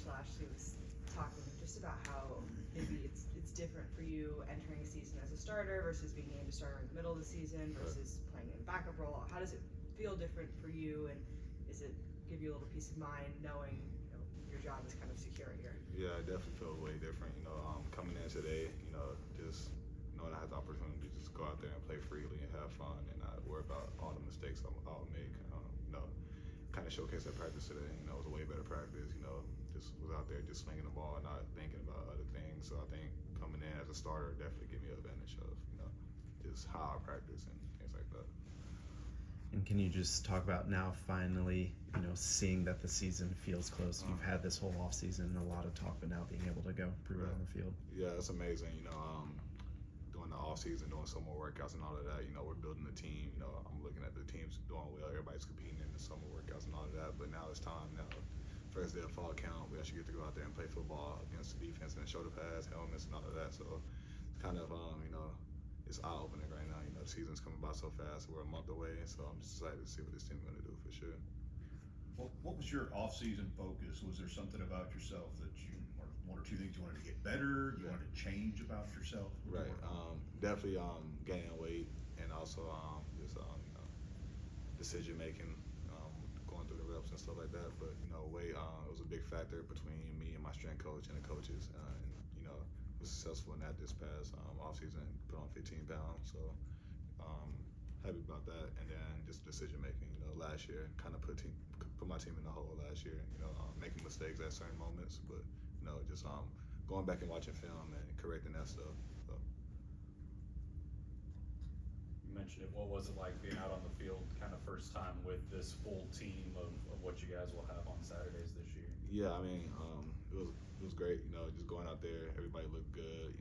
last, he was talking just about how maybe it's different for you entering a season as a starter versus being named a starter in the middle of the season versus playing in a backup role. How does it feel different for you, and is it give you a little peace of mind knowing your job is kind of secure here? Yeah, it definitely feels way different. Coming in today, just knowing I had the opportunity to just go out there and play freely and have fun and not worry about all the mistakes I'll make. Kind of showcase that practice today. It was a way better practice. Just was out there just swinging the ball, not thinking about other things. So I think coming in as a starter definitely gave me an advantage of, just how I practice and things like that. And can you just talk about now finally, seeing that the season feels close? You've had this whole off season and a lot of talk, but now being able to go prove it on the field. Yeah, it's amazing. Doing the off season, doing some more workouts and all of that. We're building the team. I'm looking at the teams doing well. Everybody's competing in the summer workouts and all of that. But now it's time. Now, first day of fall count, we actually get to go out there and play football against the defense and shoulder pads, helmets, and all of that. So it's kind of it's eye opening right now. The season's coming by so fast. We're a month away, so I'm just excited to see what this team's going to do for sure. Well, what was your off-season focus? Was there something about yourself that or one or two things you wanted to get better, you wanted to change about yourself? Right. Definitely gaining weight and also just decision making, going through the reps and stuff like that. But weight it was a big factor between me and my strength coach and the coaches. And was successful in that this past off season. Put on 15 pounds. So happy about that. And then just decision making. Last year kind of put my team in the hole last year. Making mistakes at certain moments, but just going back and watching film and correcting that stuff. So. You mentioned it. What was it like being out on the field, kind of first time with this full team of what you guys will have on Saturdays this year? Yeah, it was great. Just going out there, everybody looked good.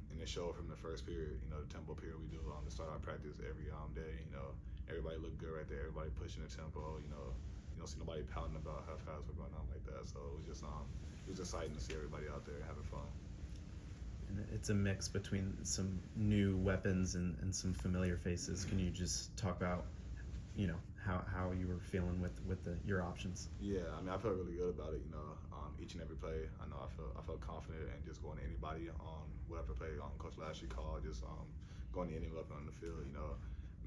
And it showed from the first period. The tempo period we do to start our practice every day. Everybody looked good right there. Everybody pushing the tempo. You don't see nobody pouting about how fast we're going on like that. So it was exciting to see everybody out there having fun. And it's a mix between some new weapons and some familiar faces. Can you just talk about, how you were feeling with your options? Yeah, I felt really good about it. Each and every play, I felt confident and just going to anybody on whatever play Coach Lashley called, just going to any weapon on the field.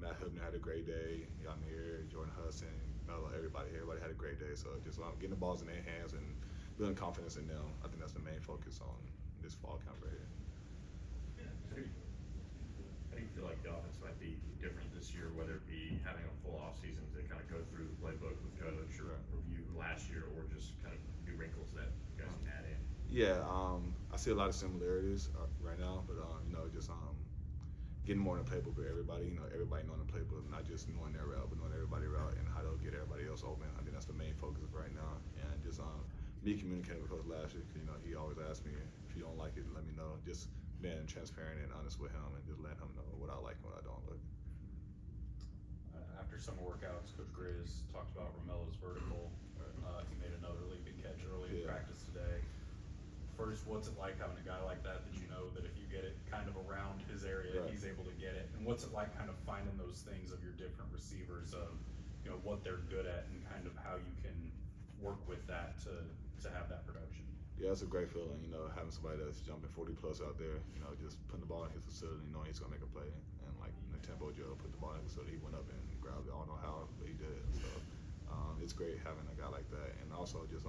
Matt Hubner had a great day. Yamir, Jordan Hudson, Melo, everybody had a great day. So just getting the balls in their hands and building confidence in them. I think that's the main focus on this fall camp right here. How do you feel like the offense might be different this year, whether it be having a full off season to kind of go through the playbook with coach or review last year, or just kind of new wrinkles that you guys can add in? Yeah, I see a lot of similarities right now, but just getting more in the playbook with everybody. Everybody knowing the playbook, not just knowing their route, but knowing everybody's route and how to get everybody else open. I think that's the main focus right now, and just me communicating with Coach Lashley. He always asks me, if you don't like it, let me know. Just being transparent and honest with him, and just letting him know what I like and what I don't like. After summer workouts, Coach Grizz talked about Romelo's vertical. He made another leaping catch early in practice today. First, what's it like having a guy like that you know that if you get it kind of around his area, he's able to get it? And what's it like kind of finding those things of your different receivers of, what they're good at and kind of how you can work with that to have that production? Yeah, it's a great feeling, having somebody that's jumping 40 plus out there, just putting the ball in his facility, knowing he's gonna make a play. And like in the tempo Joe put the ball in his facility, he went up and grabbed it. I don't know how, but he did. So it's great having a guy like that. And also just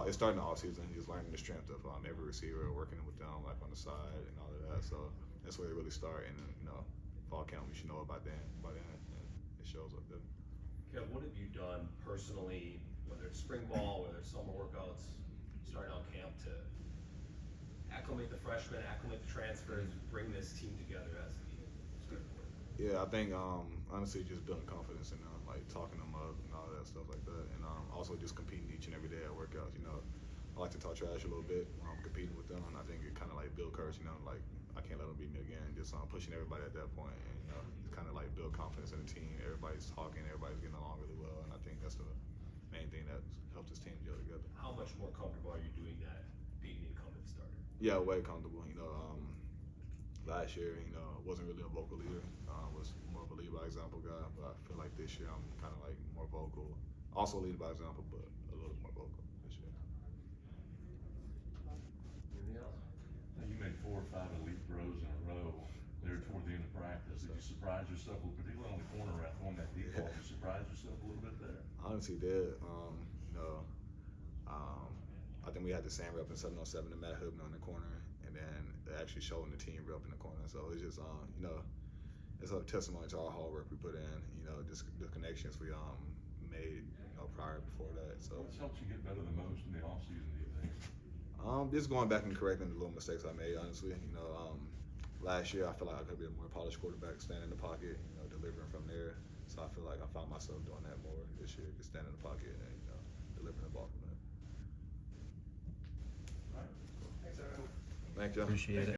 it's starting the off season, just learning the strength of every receiver, working with them like on the side and all of that. So that's where it really starts. And fall camp, we should know about then, and it shows up there. Kev, what have you done personally, whether it's spring ball, whether it's summer workouts, starting out camp, to acclimate the freshmen, acclimate the transfers, bring this team together as a unit? Yeah, I think honestly just building confidence in them, like talking them up and all that stuff like that, and also just competing each and every day at workouts. I like to talk trash a little bit when I'm competing with them, and I think it kind of like build courage. Like I can't let them beat me again. Just pushing everybody at that point, and kind of like build confidence in the team. Everybody's talking, everybody's getting along really well, and I think that's the main thing that helps this team gel together. How much more comfortable are you doing that, being the incumbent starter? Yeah, way comfortable. Last year, wasn't really a vocal leader. Was more of a lead by example guy. But I feel like this year I'm kind of like more vocal. Also lead by example, but a little more vocal. 4 or 5 elite throws in a row there toward the end of practice. Did you surprise yourself, particularly on the corner route, on that deep ball? Did you surprise yourself a little bit there? Honestly, did. I think we had the same rep in 707 to Matt Hoodman on the corner, and then actually showing the team rep in the corner. So it's just, it's a testimony to our hard work we put in. Just the connections we made, prior before that. So What's helped you get better the most in the off season, do you think? Just going back and correcting the little mistakes I made. Honestly, last year I feel like I could be a more polished quarterback, standing in the pocket, delivering from there. So I feel like I found myself doing that more this year, just standing in the pocket and delivering the ball from there. All right. Thanks, everyone. Thank you. Appreciate it.